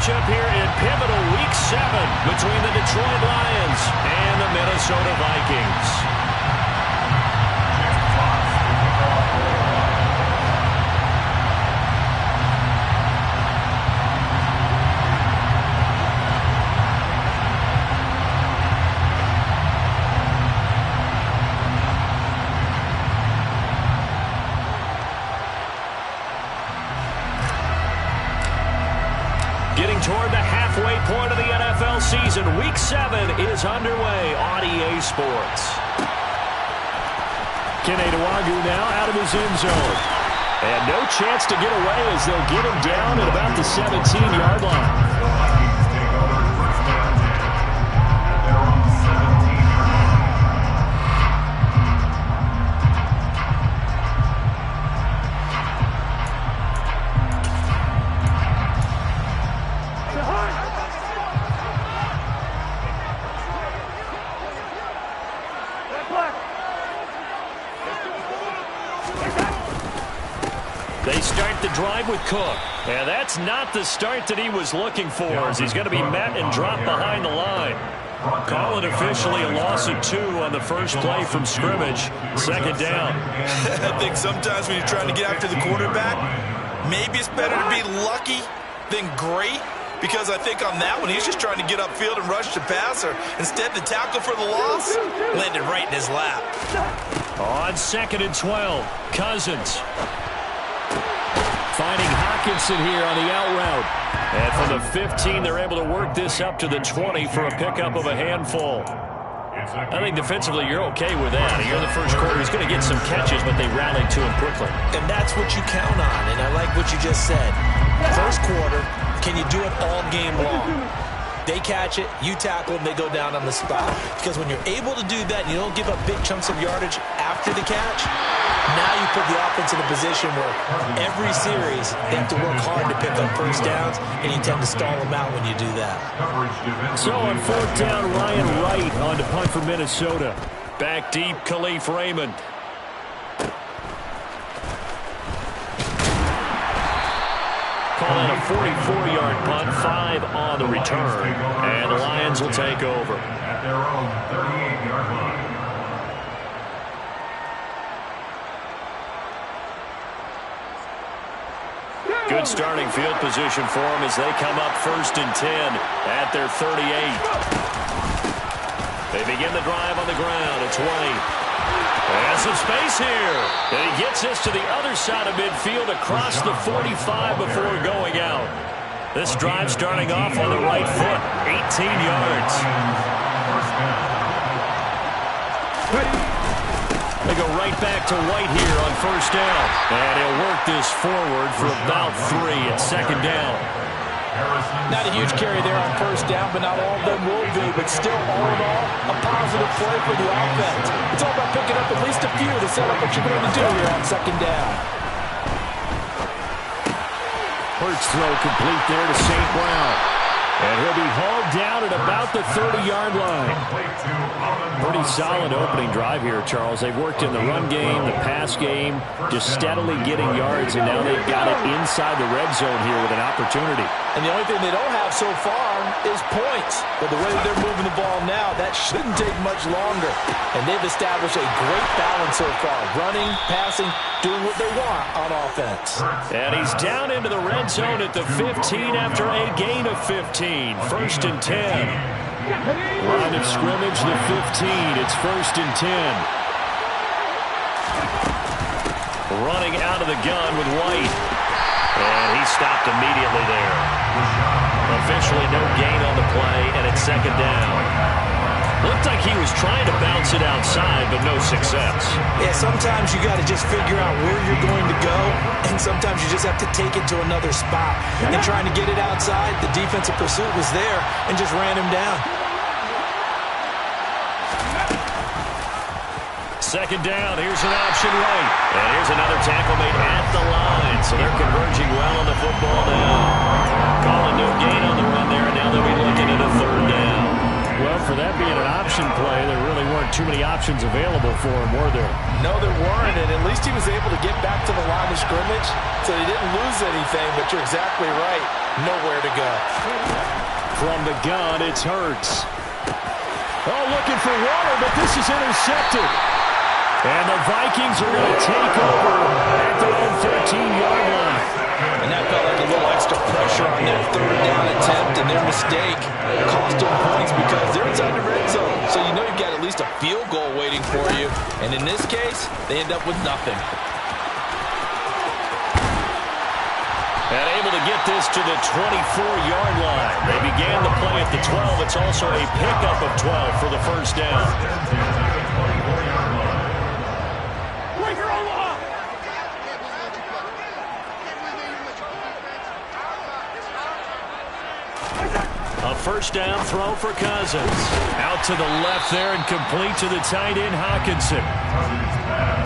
matchup here in pivotal Week 7 between the Detroit Lions and the Minnesota Vikings. Getting toward the halfway point of the NFL season, Week 7 is underway on EA Sports. Kene Nwangwu now out of his end zone. And no chance to get away as they'll get him down at about the 17-yard line. They start the drive with Cook. And that's not the start that he was looking for, as he's going to be met and dropped behind the line. Call it officially a loss of 2 on the first play from scrimmage. Second down. I think sometimes when you're trying to get after the quarterback, maybe it's better to be lucky than great, because I think on that one, he's just trying to get upfield and rush the passer. Instead, the tackle for the loss landed right in his lap. On 2nd and 12, Cousins. Finding Hockenson here on the out route. And from the 15, they're able to work this up to the 20 for a pickup of a handful. I think defensively you're okay with that. Here in the first quarter, he's going to get some catches, but they rallied to him quickly. And that's what you count on, and I like what you just said. First quarter, can you do it all game long? They catch it, you tackle them, they go down on the spot. Because when you're able to do that, and you don't give up big chunks of yardage after the catch, now you put the offense in a position where every series they have to work hard to pick up first downs, and you tend to stall them out when you do that. So on 4th down, Ryan Wright on to punt for Minnesota. Back deep, Khalif Raymond. Calling a 44-yard punt, 5 on the return. And the Lions will take over. At their own 38-yard line. Good starting field position for them as they come up 1st and 10 at their 38. They begin the drive on the ground. It's White. And some space here. And he gets this to the other side of midfield across the 45 before going out. This drive starting off on the right foot. 18 yards. They go right back to White here on 1st down. And he'll work this forward for about 3 at 2nd down. Not a huge carry there on 1st down, but not all of them will be. But still, all in all, a positive play for the offense. It's all about picking up at least a few to set up what you're going to do here on 2nd down. Hurts throw complete there to St. Brown. And he'll be hauled down at about the 30-yard line. Pretty solid opening drive here, Charles. They've worked in the run game, the pass game, just steadily getting yards, and now they've got it inside the red zone here with an opportunity. And the only thing they don't have so far is points. But the way they're moving the ball now, that shouldn't take much longer. And they've established a great balance so far. Running, passing, doing what they want on offense. And he's down into the red zone at the 15 after a gain of 15. 1st and 10. Line of scrimmage, the 15. It's 1st and 10. Running out of the gun with White. And he stopped immediately there. Officially no gain on the play, and it's 2nd down. Looked like he was trying to bounce it outside, but no success. Yeah, sometimes you got to just figure out where you're going to go, and sometimes you just have to take it to another spot. And trying to get it outside, the defensive pursuit was there and just ran him down. 2nd down, here's an option right. And here's another tackle made at the line, so they're converging well on the football now. Calling no gain on the run there, and now they'll be looking at a 3rd down. Well, for that being an option play, there really weren't too many options available for him, were there? No, there weren't, and at least he was able to get back to the line of scrimmage, so he didn't lose anything, but you're exactly right. Nowhere to go. From the gun, it's Hurts. Oh, looking for water, but this is intercepted. And the Vikings are going to take over at their own 13-yard line. And that felt like a little extra pressure on their third down attempt, and their mistake cost them points because they're inside the red zone. So you know you've got at least a field goal waiting for you. And in this case, they end up with nothing. And able to get this to the 24-yard line. They began the play at the 12. It's also a pickup of 12 for the first down. A first down throw for Cousins. Out to the left there and complete to the tight end, Hockenson.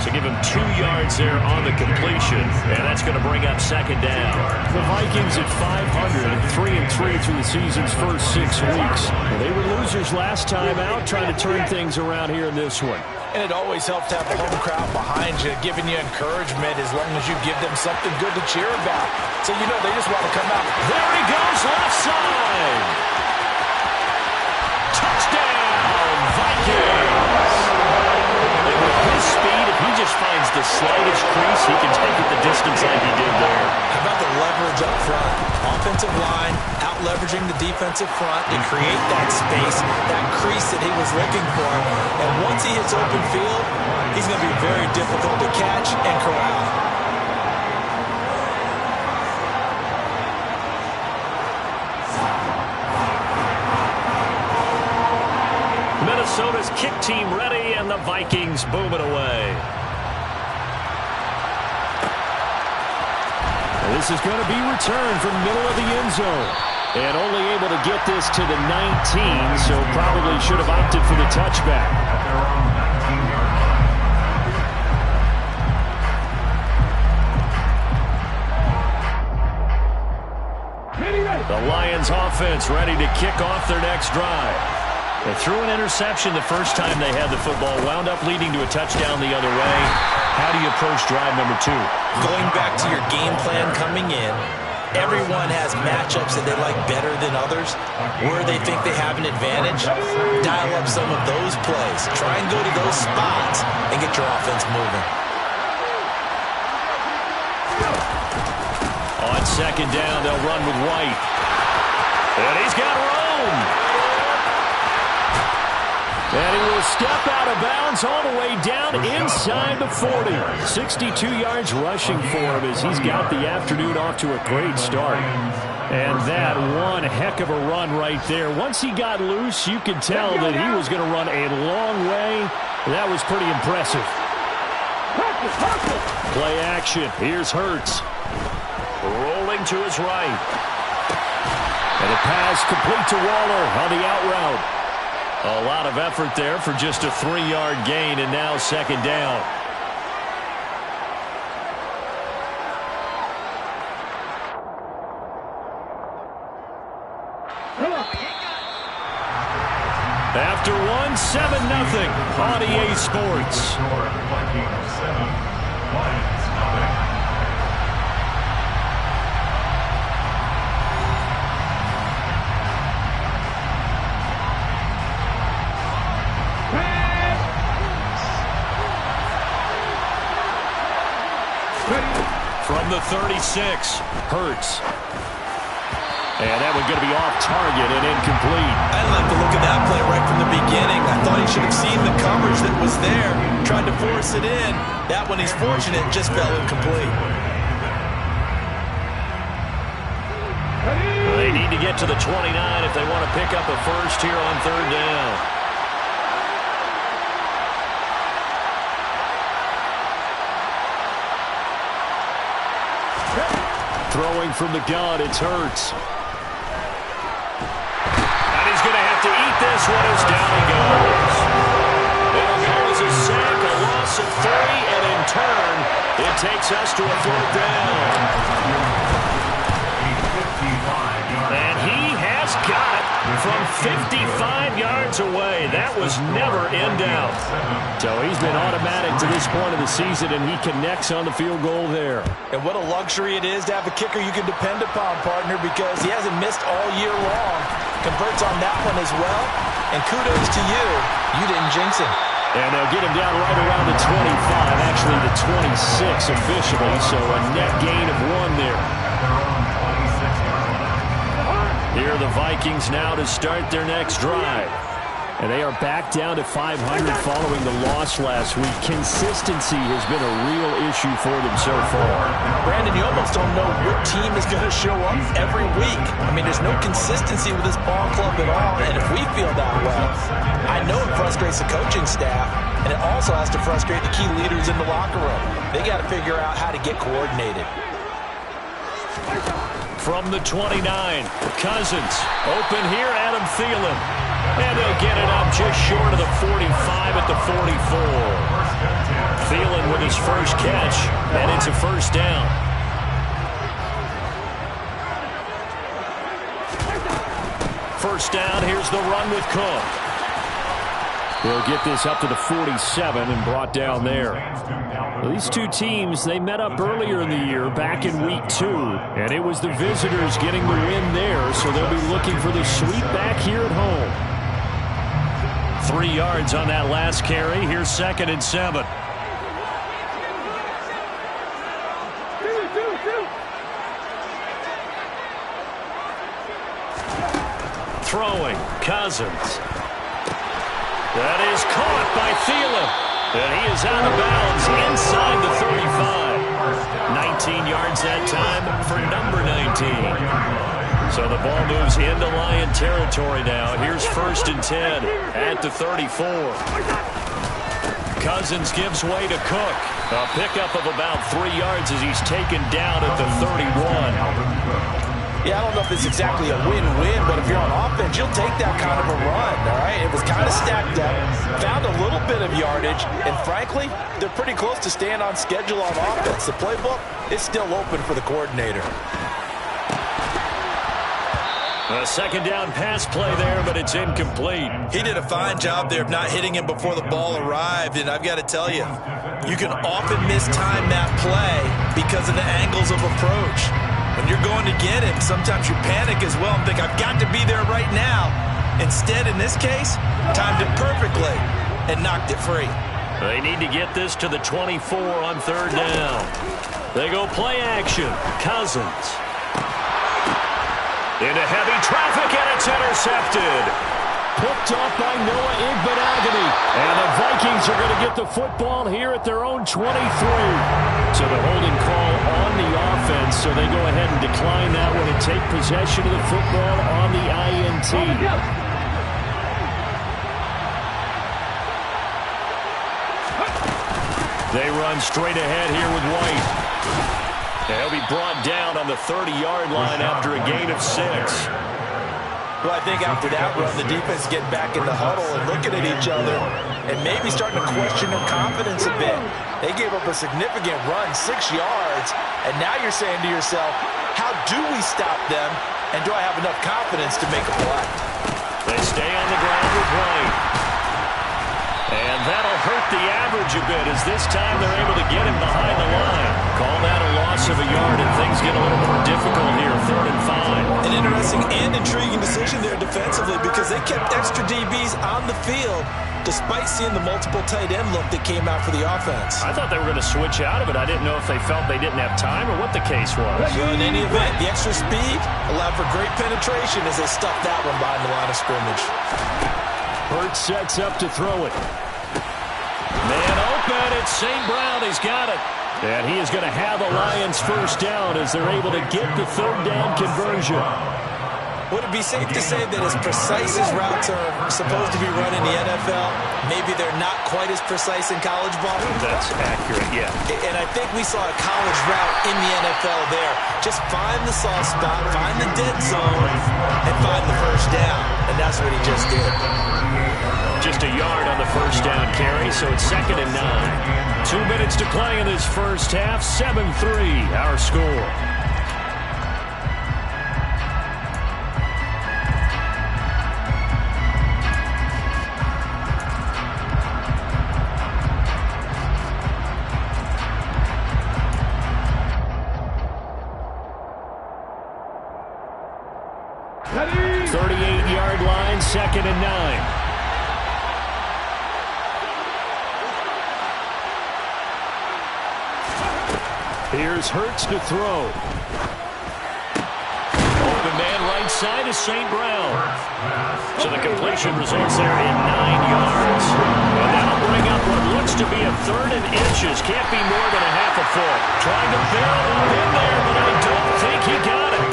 So give him 2 yards there on the completion, and that's going to bring up second down. The Vikings at 500, 3-3 through the season's first 6 weeks. Well, they were losers last time out, trying to turn things around here in this one. And it always helps to have the home crowd behind you, giving you encouragement as long as you give them something good to cheer about. So you know they just want to come out. There he goes, left side. Touchdown, Vikings. And with his speed, if he just finds the slightest crease, he can take it the distance like he did there. How about the leverage up front? Offensive line out-leveraging the defensive front to create that space, that crease that he was looking for. And once he hits open field, he's going to be very difficult to catch and corral. Minnesota's kick team ready, and the Vikings boom it away. This is going to be returned from middle of the end zone. And only able to get this to the 19, so probably should have opted for the touchback. The Lions offense ready to kick off their next drive. They threw an interception the first time they had the football, wound up leading to a touchdown the other way. How do you approach drive number 2? Going back to your game plan coming in, everyone has matchups that they like better than others, where they think they have an advantage. Dial up some of those plays. Try and go to those spots and get your offense moving. On second down, they'll run with White. And he's got room. And he will step out of bounds all the way down inside the 40. 62 yards rushing for him as he's got the afternoon off to a great start. And that one heck of a run right there. Once he got loose, you could tell that he was going to run a long way. That was pretty impressive. Play action. Here's Hurts. Rolling to his right. And a pass complete to Waller on the out route. A lot of effort there for just a 3-yard gain, and now second down. After one, 7-0 on EA Sports. Vikings 7, Lions nothing. From the 36, Hurts. And that one's going to be off target and incomplete. I like the look of that play right from the beginning. I thought he should have seen the coverage that was there, tried to force it in. That one, he's fortunate, just fell incomplete. They need to get to the 29 if they want to pick up a first here on third down. Throwing from the gun, it's Hurts. And he's going to have to eat this one as down he goes. It'll go as a sack, a loss of 3, and in turn, it takes us to a fourth down. And he has got it. from 55 yards away. That was never in doubt. So he's been automatic to this point of the season, and he connects on the field goal there. And what a luxury it is to have a kicker you can depend upon, partner, because he hasn't missed all year long. Converts on that one as well. And kudos to you. You didn't jinx him. And they'll get him down right around the 25, actually the 26 officially, so a net gain of 1 there. Here are the Vikings now to start their next drive. And they are back down to 500 following the loss last week. Consistency has been a real issue for them so far. Brandon, you almost don't know what team is going to show up every week. I mean, there's no consistency with this ball club at all, and if we feel that way, I know it frustrates the coaching staff, and it also has to frustrate the key leaders in the locker room. They got to figure out how to get coordinated. From the 29, Cousins. Open here, Adam Thielen. And they'll get it up just short of the 45 at the 44. Thielen with his first catch, and it's a first down. First down, here's the run with Cook. They'll get this up to the 47 and brought down there. Well, these two teams, they met up earlier in the year, back in week 2, and it was the visitors getting the win there, so they'll be looking for the sweep back here at home. 3 yards on that last carry. Here's 2nd and 7. Throwing, Cousins. That is caught by Thielen. And he is out of bounds inside the 35. 19 yards that time for number 19. So the ball moves into Lion territory now. Here's 1st and 10 at the 34. Cousins gives way to Cook. A pickup of about 3 yards as he's taken down at the 31. Yeah, I don't know if it's exactly a win-win, but if you're on offense, you'll take that kind of a run, all right? It was kind of stacked up, found a little bit of yardage, and frankly, they're pretty close to staying on schedule on offense. The playbook is still open for the coordinator. A 2nd down pass play there, but it's incomplete. He did a fine job there of not hitting him before the ball arrived, and I've got to tell you, you can often mistime that play because of the angles of approach. When you're going to get him, sometimes you panic as well and think, I've got to be there right now. Instead, in this case, timed it perfectly and knocked it free. They need to get this to the 24 on 3rd down. They go play action. Cousins. Into heavy traffic, and it's intercepted. Picked off by Noah Igbenogany. And the Vikings are going to get the football here at their own 23. So the holding call on the offense, so they go ahead and decline that one and take possession of the football on the INT. They run straight ahead here with White. And he'll be brought down on the 30-yard line after a gain of 6. Well, I think after that run, the defense get back in the huddle and looking at each other and maybe starting to question their confidence a bit. They gave up a significant run, 6 yards, and now you're saying to yourself, how do we stop them, and do I have enough confidence to make a play? They stay on the ground with White. And that'll hurt the average a bit as this time they're able to get him behind the line. Call that a loss of a yard, and things get a little more difficult here, 3rd and 5. An interesting and intriguing decision there defensively because they kept extra DBs on the field despite seeing the multiple tight end look that came out for the offense. I thought they were going to switch out of it. I didn't know if they felt they didn't have time or what the case was. Well, in any event, the extra speed allowed for great penetration as they stuffed that one behind the line of scrimmage. Hurts sets up to throw it. Man open, it's St. Brown. He's got it. And he is going to have the Lions first down as they're able to get the 3rd down conversion. Would it be safe to say that as precise as routes are supposed to be run in the NFL, maybe they're not quite as precise in college ball? That's accurate, yeah. And I think we saw a college route in the NFL there. Just find the soft spot, find the dead zone, and find the first down. And that's what he just did. Just a yard on the first down carry, so it's 2nd and 9. 2 minutes to play in this first half, 7-3 our score. 38-yard line, 2nd and 9. Here's Hurts to throw. Open man right side is St. Brown. So the completion results there in 9 yards. And that'll bring up what looks to be a 3rd and inches. Can't be more than a half a foot. Trying to barrel up in there, but I don't think he got it.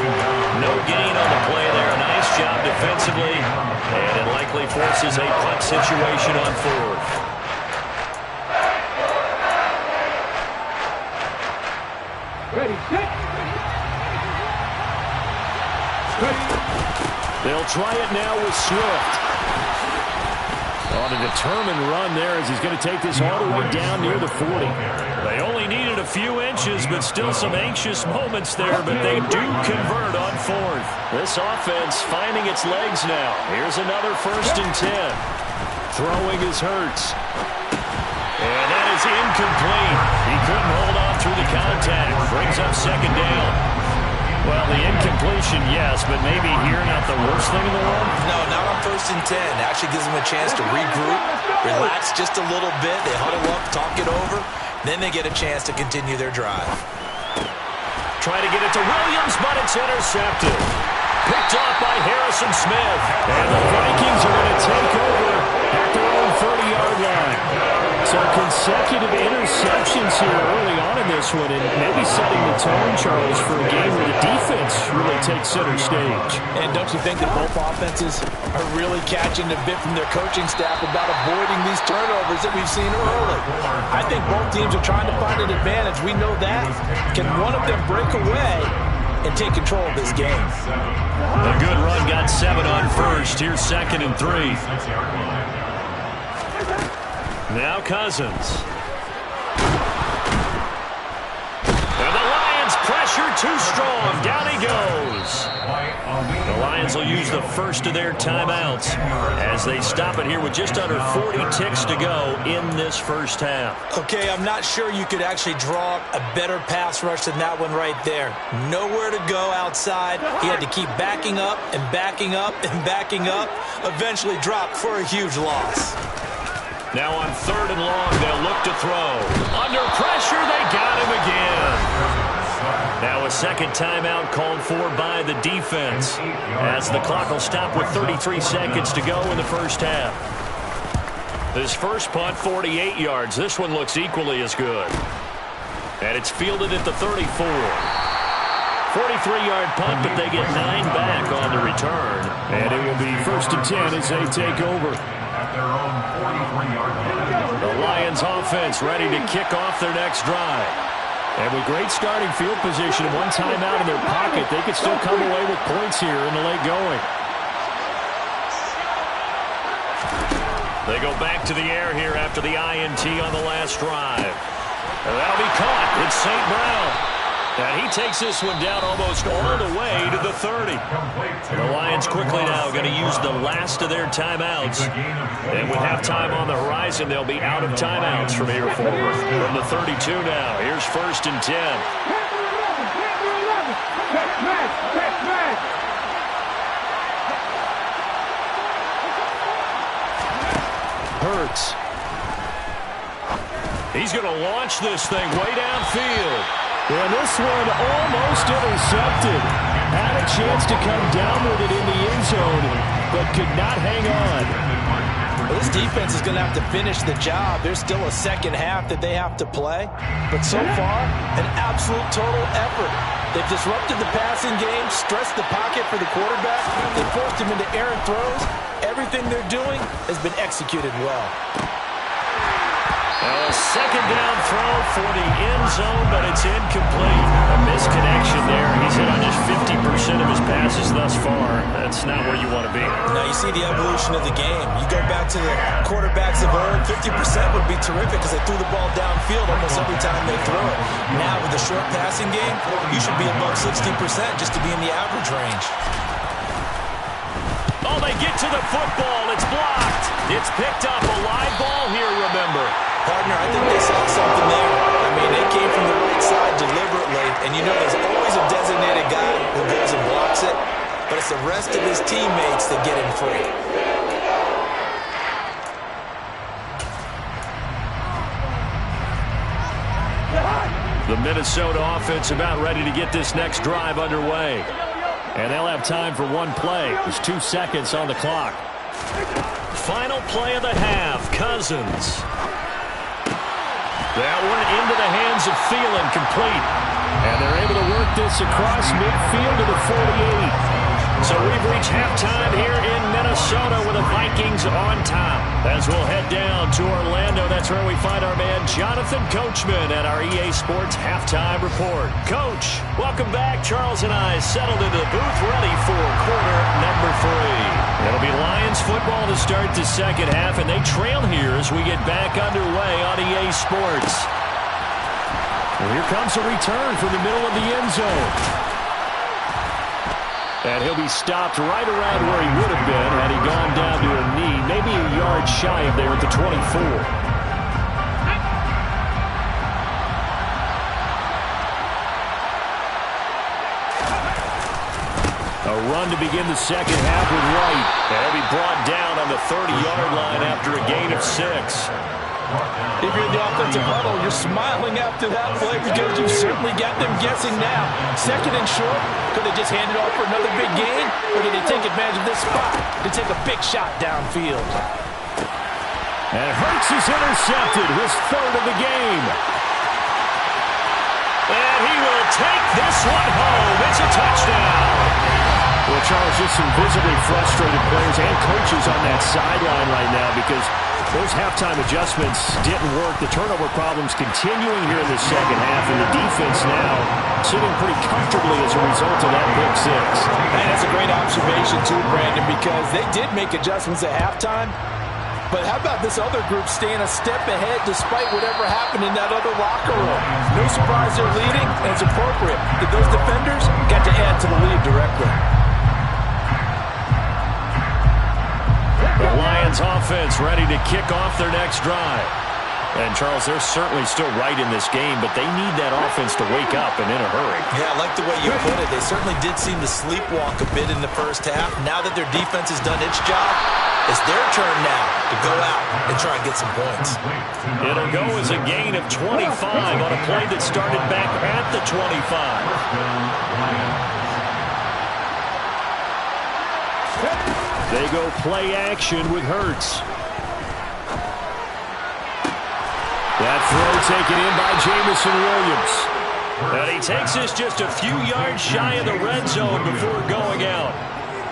No gain on the play there. Nice job defensively. And it likely forces a punt situation on 4th. Ready, set. They'll try it now with Swift. On a determined run there as he's going to take this all the way down near the 40. They only needed a few inches, but still some anxious moments there, but they do convert on 4th. This offense finding its legs now. Here's another 1st and 10. Throwing is Hurts. And that is incomplete. He couldn't hold on through the contact. Brings up 2nd down. Well, the incompletion, yes, but maybe here not the worst thing in the world? No, not on 1st and 10. Actually gives them a chance to regroup, relax just a little bit. They huddle up, talk it over. Then they get a chance to continue their drive. Try to get it to Williams, but it's intercepted. Picked off by Harrison Smith. And the Vikings are going to take over at their own 30-yard line. So consecutive interceptions here early on in this one, and maybe setting the tone, Charles, for a game where the defense really takes center stage. And don't you think that both offenses are really catching a bit from their coaching staff about avoiding these turnovers that we've seen early? I think both teams are trying to find an advantage. We know that. Can one of them break away and take control of this game? A good run got 7 on 1st. Here's 2nd and 3. Now Cousins. And the Lions pressure too strong. Down he goes. The Lions will use the first of their timeouts as they stop it here with just under 40 ticks to go in this first half. Okay, I'm not sure you could actually draw a better pass rush than that one right there. Nowhere to go outside. He had to keep backing up and backing up and backing up. Eventually dropped for a huge loss. Now on 3rd and long, they'll look to throw. Under pressure, they got him again. Now a 2nd timeout called for by the defense as the clock will stop with 33 seconds to go in the first half. This first punt, 48 yards. This one looks equally as good. And it's fielded at the 34. 43-yard punt, but they get 9 back on the return. And it will be 1st and 10 as they take over. Their own 43-yard line. The Lions offense ready to kick off their next drive. And with great starting field position and one timeout in their pocket, they could still come away with points here in the late going. They go back to the air here after the INT on the last drive. And that'll be caught. It's St. Brown. And he takes this one down almost all the way to the 30. The Lions quickly now going to use the last of their timeouts. And with halftime on the horizon, they'll be out of timeouts from here forward. From the 32 now, here's 1st and 10. Hurts. He's going to launch this thing way downfield. And this one almost intercepted. Had a chance to come down with it in the end zone, but could not hang on. Well, this defense is going to have to finish the job. There's still a second half that they have to play. But so far, an absolute total effort. They've disrupted the passing game, stressed the pocket for the quarterback. They forced him into errant throws. Everything they're doing has been executed well. A second down throw for the end zone, but it's incomplete. A misconnection there. He's hit on just 50% of his passes thus far. That's not where you want to be. Now you see the evolution of the game. You go back to the quarterbacks of old, 50% would be terrific because they threw the ball downfield almost every time they throw it. Now with the short passing game, you should be above 60% just to be in the average range. Oh, they get to the football. It's blocked. It's picked up. A live ball here, remember. Partner, I think they saw something there. I mean, they came from the right side deliberately, and you know there's always a designated guy who goes and blocks it. but it's the rest of his teammates that get him free. The Minnesota offense about ready to get this next drive underway. And they'll have time for one play. There's 2 seconds on the clock. Final play of the half, Cousins. That one into the hands of Thielen, complete. And they're able to work this across midfield to the 48. So we've reached halftime here in Minnesota with the Vikings on top. As we'll head down to Orlando, that's where we find our man Jonathan Coachman at our EA Sports Halftime Report. Coach, welcome back. Charles and I settled into the booth ready for quarter number 3. It'll be Lions football to start the second half, and they trail here as we get back underway on EA Sports. Well, here comes a return from the middle of the end zone. And he'll be stopped right around where he would have been had he gone down to a knee, maybe a yard shy of there at the 24. A run to begin the second half with Wright. And he'll be brought down on the 30-yard line after a gain of 6. If you're in the offensive huddle, you're smiling after that play because you certainly got them guessing now. Second and short, could they just hand it off for another big gain, or did they take advantage of this spot to take a big shot downfield? And Hurts is intercepted, his 3rd of the game. And he will take this one home. It's a touchdown. Well, Charles, just some visibly frustrated players and coaches on that sideline right now because those halftime adjustments didn't work. The turnover problems continuing here in the second half, and the defense now sitting pretty comfortably as a result of that pick 6. And that's a great observation, too, Brandon, because they did make adjustments at halftime. But how about this other group staying a step ahead despite whatever happened in that other locker room? No surprise they're leading, and it's appropriate that those defenders got to add to the lead directly. The Lions offense ready to kick off their next drive. And, Charles, they're certainly still right in this game, but they need that offense to wake up and in a hurry. Yeah, I like the way you put it. They certainly did seem to sleepwalk a bit in the first half. Now that their defense has done its job, it's their turn now to go out and try and get some points. It'll go as a gain of 25 on a play that started back at the 25. They go play action with Hurts. That throw taken in by Jameson Williams. And he takes this just a few yards shy of the red zone before going out.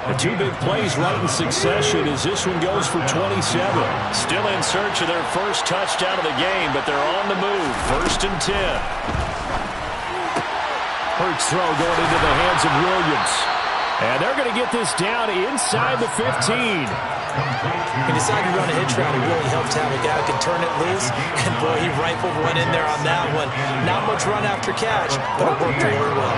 The 2 big plays right in succession as this one goes for 27. Still in search of their first touchdown of the game, but they're on the move. 1st and 10. Hurts throw going into the hands of Williams. And they're going to get this down inside the 15. He decided to run a hitch route. It really helped to have a guy who can turn it loose. And, boy, he rifled one in there on that one. Not much run after catch, but it worked really well.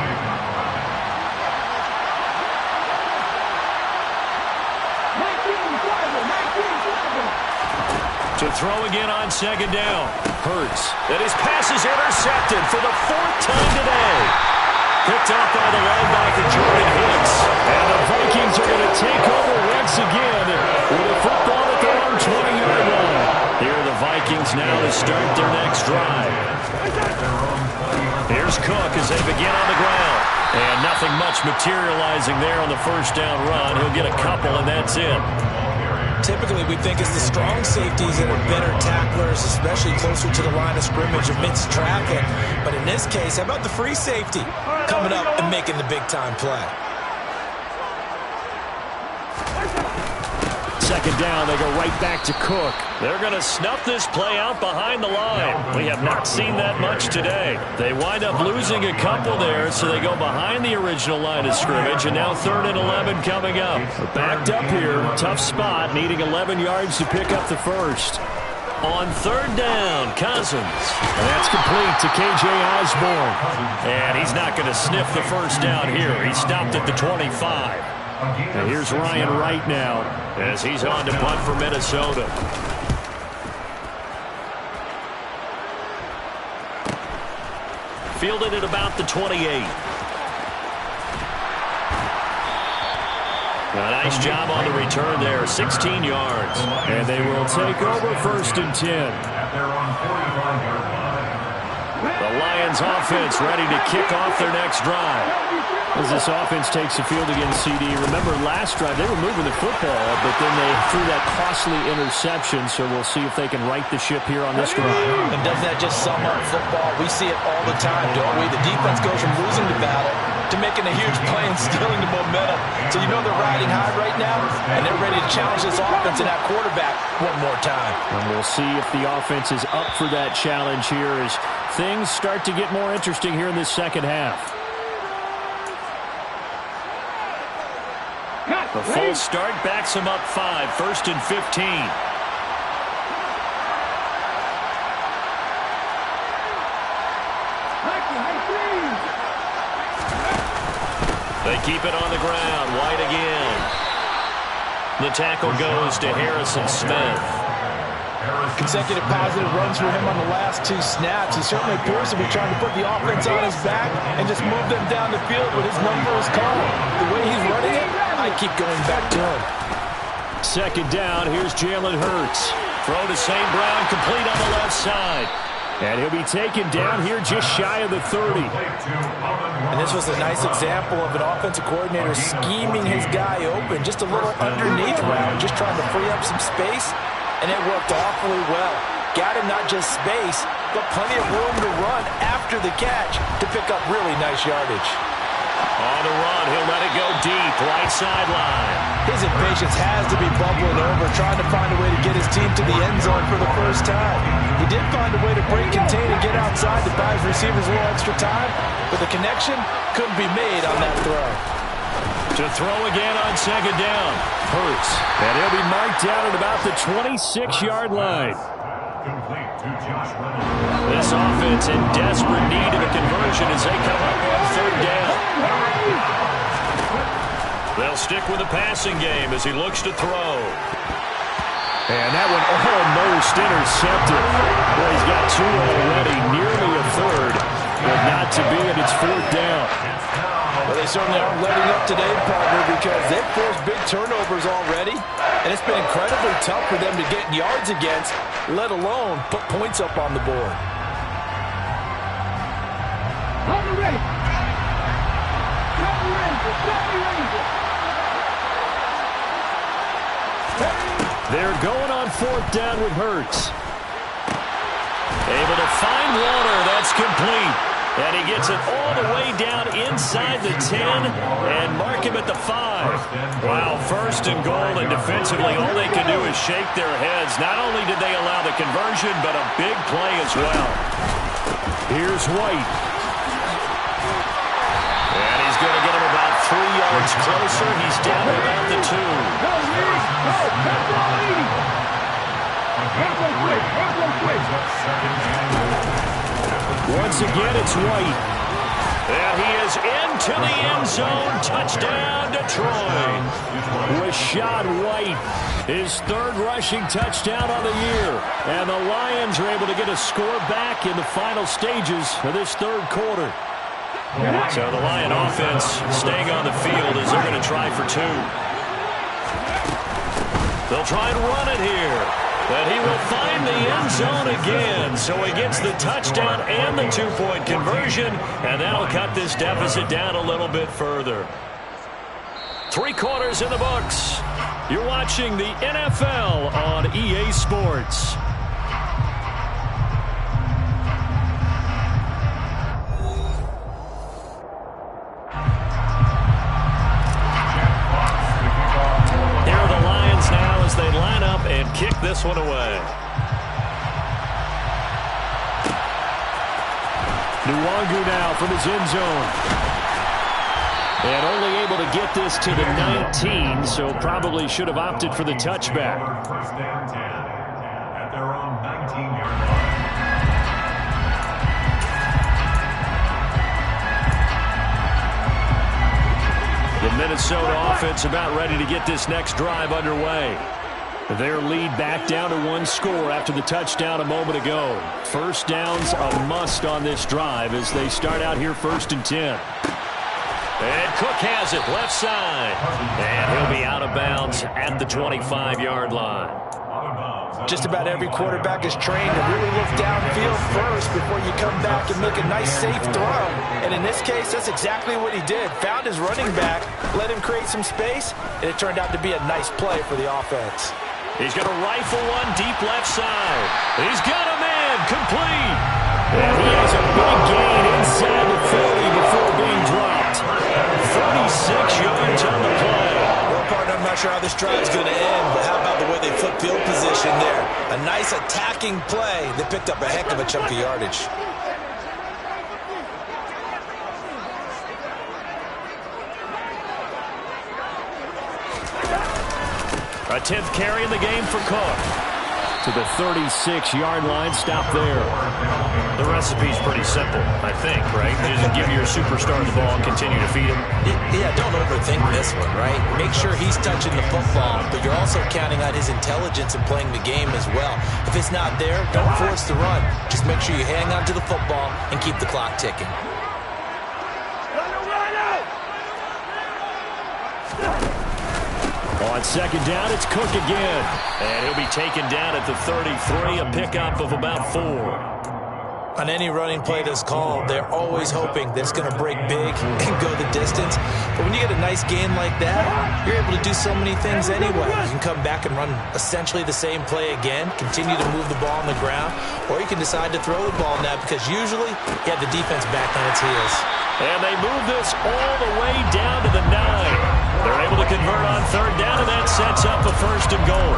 To throw again on 2nd down. Hurts. And his pass is intercepted for the 4th time today. Picked up by the linebacker, Jordan Hicks. And the Vikings are going to take over once again with a football at their own 20-yard line. Here are the Vikings now to start their next drive. Here's Cook as they begin on the ground. And nothing much materializing there on the 1st down run. He'll get a couple, and that's it. Typically, we think it's the strong safeties that are better tacklers, especially closer to the line of scrimmage amidst traffic. But in this case, how about the free safety coming up and making the big-time play? 2nd down, they go right back to Cook. They're going to snuff this play out behind the line. We have not seen that much today. They wind up losing a couple there, so they go behind the original line of scrimmage, and now 3rd and 11 coming up. Backed up here, tough spot, needing 11 yards to pick up the 1st. On 3rd down, Cousins. And that's complete to K.J. Osborne. And he's not going to sniff the 1st down here. He stopped at the 25. And here's Ryan Wright now as he's on to punt for Minnesota. Fielded at about the 28. A nice job on the return there, 16 yards. And they will take over 1st and 10. The Lions offense ready to kick off their next drive. As this offense takes the field against CD. Remember last drive they were moving the football, but then they threw that costly interception, so we'll see if they can right the ship here on this drive. And doesn't that just sum up football? We see it all the time, don't we? The defense goes from losing the battle to making a huge play and stealing the momentum. So you know they're riding high right now, and they're ready to challenge this offense and that quarterback one more time. And we'll see if the offense is up for that challenge here as things start to get more interesting here in this second half. The full start backs him up 5, 1st and 15. They keep it on the ground. White again. The tackle goes to Harrison Smith. Consecutive positive runs for him on the last 2 snaps. He certainly appears to be trying to put the offense on his back and just move them down the field, but his number is called. The way he's running it, I keep going back to him. 2nd down, here's Jalen Hurts. Throw to St. Brown, complete on the left side. And he'll be taken down here just shy of the 30. And this was a nice example of an offensive coordinator scheming his guy open. Just a little underneath route, just trying to free up some space. And it worked awfully well. Got him not just space, but plenty of room to run after the catch to pick up really nice yardage. On the run, he'll let it go deep, right sideline. His impatience has to be bubbling over, trying to find a way to get his team to the end zone for the first time. He did find a way to break contain and get outside to buy his receivers a little extra time, but the connection couldn't be made on that throw. To throw again on 2nd down. Hurts. And he'll be marked down at about the 26-yard line. This offense in desperate need of a conversion as they come up on 3rd down. They'll stick with the passing game as he looks to throw. And that one almost intercepted. Boy, he's got 2 already, nearly a 3rd, but not to be, and it's 4th down. Well, they certainly aren't letting up today, partner, because they've forced big turnovers already, and it's been incredibly tough for them to get yards against, let alone put points up on the board. They're going on 4th down with Hurts. Able to find Warner. That's complete. And he gets it all the way down inside the 10 and mark him at the 5. Wow, 1st and goal, and defensively all they can do is shake their heads. Not only did they allow the conversion, but a big play as well. Here's White. And he's going to get him about 3 yards closer. He's down at about the 2. Once again, it's White. And he is into the end zone. Touchdown, Detroit. Rachaad White, his 3rd rushing touchdown on the year. And the Lions are able to get a score back in the final stages of this 3rd quarter. So the Lion offense staying on the field as they're going to try for 2. They'll try and run it here. But he will find the end zone again. So he gets the touchdown and the 2-point conversion, and that'll cut this deficit down a little bit further. 3 quarters in the books. You're watching the NFL on EA Sports. Kick this one away. Nwangu now from his end zone. And only able to get this to the 19, so probably should have opted for the touchback. 1st and 10 at their own 19-yard line. The Minnesota offense about ready to get this next drive underway. Their lead back down to 1 score after the touchdown a moment ago. 1st down's a must on this drive as they start out here 1st and 10. And Cook has it, left side. And he'll be out of bounds at the 25-yard line. Just about every quarterback is trained to really look downfield first before you come back and make a nice, safe throw. And in this case, that's exactly what he did. Found his running back, let him create some space, and it turned out to be a nice play for the offense. He's going to rifle one deep left side. He's got a man, complete. And he has a big gain inside the 30 before being dropped. 36 yards on the play. Well, partner, I'm not sure how this drive's going to end, but how about the way they flip field position there? A nice attacking play. They picked up a heck of a chunk of yardage. A 10th carry in the game for Cook. To the 36-yard line, stop there. The recipe's pretty simple, I think, right? Just give your superstar the ball and continue to feed him. Yeah, don't overthink this one, right? Make sure he's touching the football, but you're also counting on his intelligence in playing the game as well. If it's not there, don't force the run. Just make sure you hang on to the football and keep the clock ticking. On second down, it's Cook again. And he'll be taken down at the 33, a pickup of about 4. On any running play that's called, they're always hoping that it's going to break big and go the distance. But when you get a nice gain like that, you're able to do so many things anyway. You can come back and run essentially the same play again, continue to move the ball on the ground, or you can decide to throw the ball now because usually you have the defense back on its heels. And they move this all the way down to the 9. They're able to convert on third down, and that sets up a 1st and goal.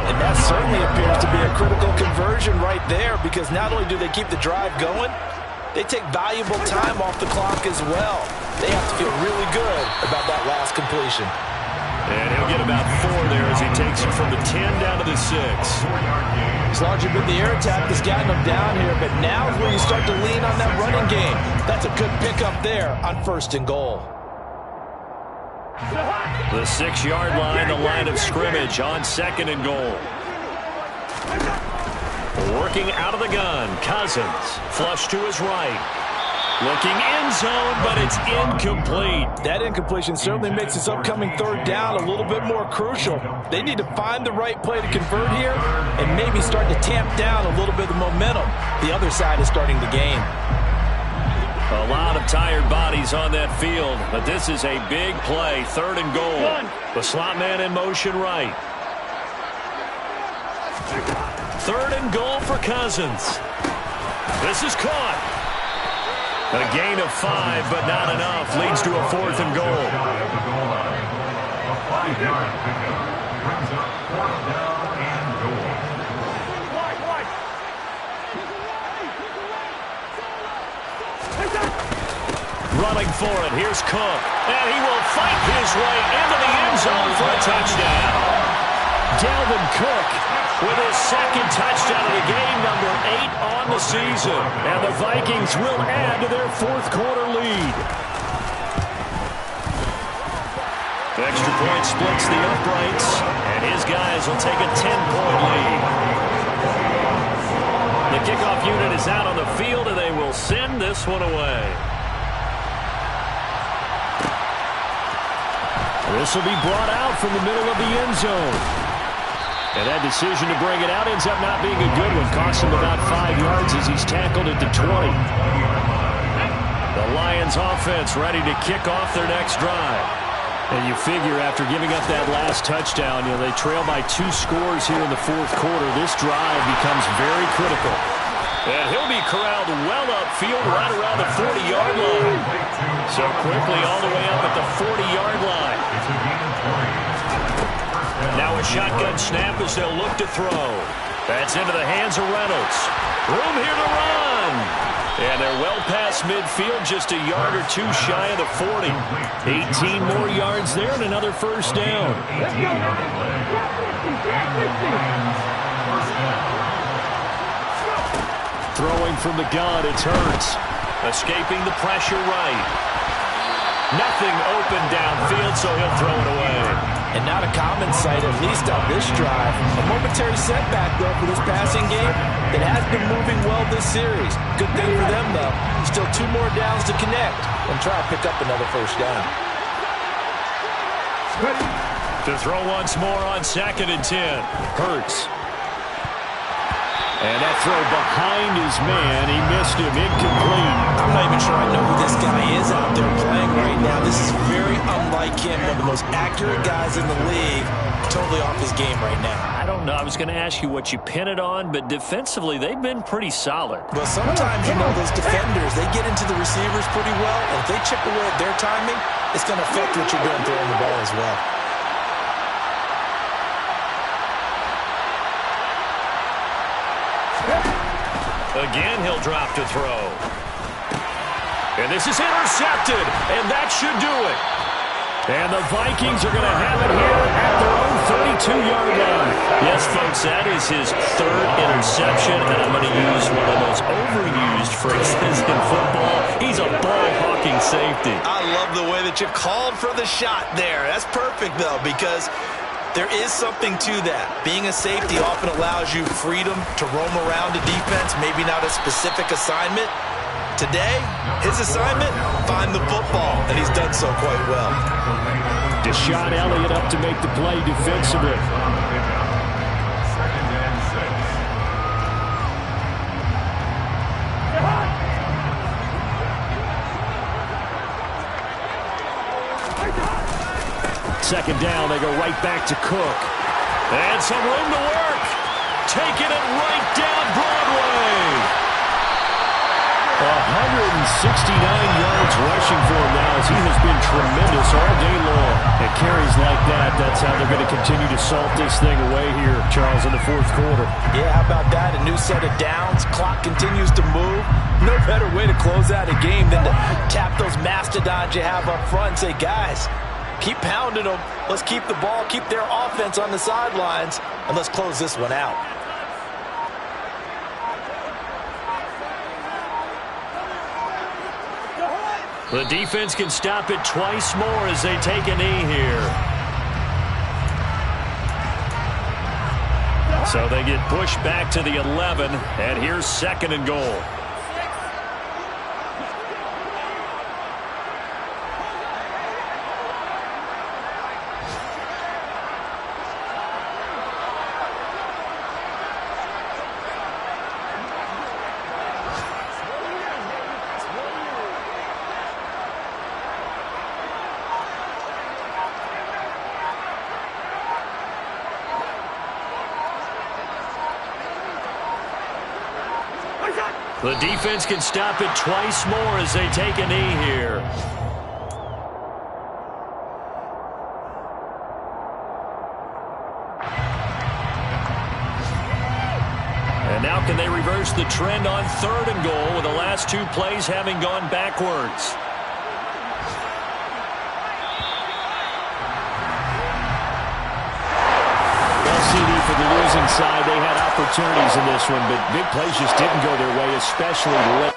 And that certainly appears to be a critical conversion right there because not only do they keep the drive going, they take valuable time off the clock as well. They have to feel really good about that last completion. And he'll get about 4 there as he takes it from the 10 down to the 6. It's largely been the air attack that's gotten them down here, but now is where you start to lean on that running game. That's a good pickup there on 1st and goal. The 6-yard line, the line of scrimmage on 2nd and goal. Working out of the gun, Cousins. Flush to his right. Looking end zone, but it's incomplete. That incompletion certainly makes this upcoming 3rd down a little bit more crucial. They need to find the right play to convert here and maybe start to tamp down a little bit of the momentum. The other side is starting to gain. A lot of tired bodies on that field, but this is a big play, 3rd and goal. The slot man in motion right. 3rd and goal for Cousins. This is caught. A gain of 5, but not enough. Leads to a 4th and goal. A 5-yard pickup brings up 4th down and goal. Running for it. Here's Cook. And he will fight his way into the end zone for a touchdown. Dalvin Cook with his 2nd touchdown of the game, number 8 on the season. And the Vikings will add to their 4th quarter lead. The extra point splits the uprights, and his guys will take a 10-point lead. The kickoff unit is out on the field, and they will send this one away. This will be brought out from the middle of the end zone. And that decision to bring it out ends up not being a good one. Costs him about 5 yards as he's tackled at the 20. The Lions offense ready to kick off their next drive. And you figure after giving up that last touchdown, they trail by 2 scores here in the 4th quarter. This drive becomes very critical. And he'll be corralled well upfield right around the 40-yard line. So quickly all the way up at the 40-yard line. Now a shotgun snap as they'll look to throw. That's into the hands of Reynolds. Room here to run. And they're well past midfield, just a yard or 2 shy of the 40. 18 more yards there and another 1st down. Throwing from the gun, it's Hurts. Escaping the pressure right. Nothing open downfield, so he'll throw it away. And not a common sight, at least on this drive. A momentary setback, though, for this passing game that has been moving well this series. Good thing for them, though. Still 2 more downs to connect and try to pick up another first down. To throw once more on 2nd and 10. Hurts. And that throw behind his man. He missed him. Incomplete. I'm not even sure I know who this guy is out there playing right now. This is very unlike him. One of the most accurate guys in the league. Totally off his game right now. I don't know. I was going to ask you what you pin it on, but defensively, they've been pretty solid. Well, sometimes, you know, those defenders, they get into the receivers pretty well. And if they chip away at their timing, it's going to affect what you're doing throwing the ball as well. Again, he'll drop to throw. And this is intercepted, and that should do it. And the Vikings are going to have it here at their own 32-yard line. Yes, folks, that is his 3rd interception, and I'm going to use one of those overused phrases in football. He's a ball-hawking safety. I love the way that you called for the shot there. That's perfect, though, because there is something to that. Being a safety often allows you freedom to roam around a defense, maybe not a specific assignment. Today, his assignment, find the football, and he's done so quite well. Deshaun Elliott up to make the play defensively. Second down, they go right back to Cook. And some room to work. Taking it right down Broadway. 169 yards rushing for him now as he has been tremendous all day long. At carries like that, that's how they're going to continue to salt this thing away here, Charles, in the 4th quarter. Yeah, how about that? A new set of downs. Clock continues to move. No better way to close out a game than to tap those mastodons you have up front and say, guys, keep pounding them. Let's keep the ball, keep their offense on the sidelines, and let's close this one out. The defense can stop it twice more as they take a knee here. So they get pushed back to the 11, and here's 2nd and goal. The defense can stop it twice more as they take a knee here. And now can they reverse the trend on 3rd and goal with the last 2 plays having gone backwards? For the losing side, they had opportunities in this one, but big plays just didn't go their way, especially late.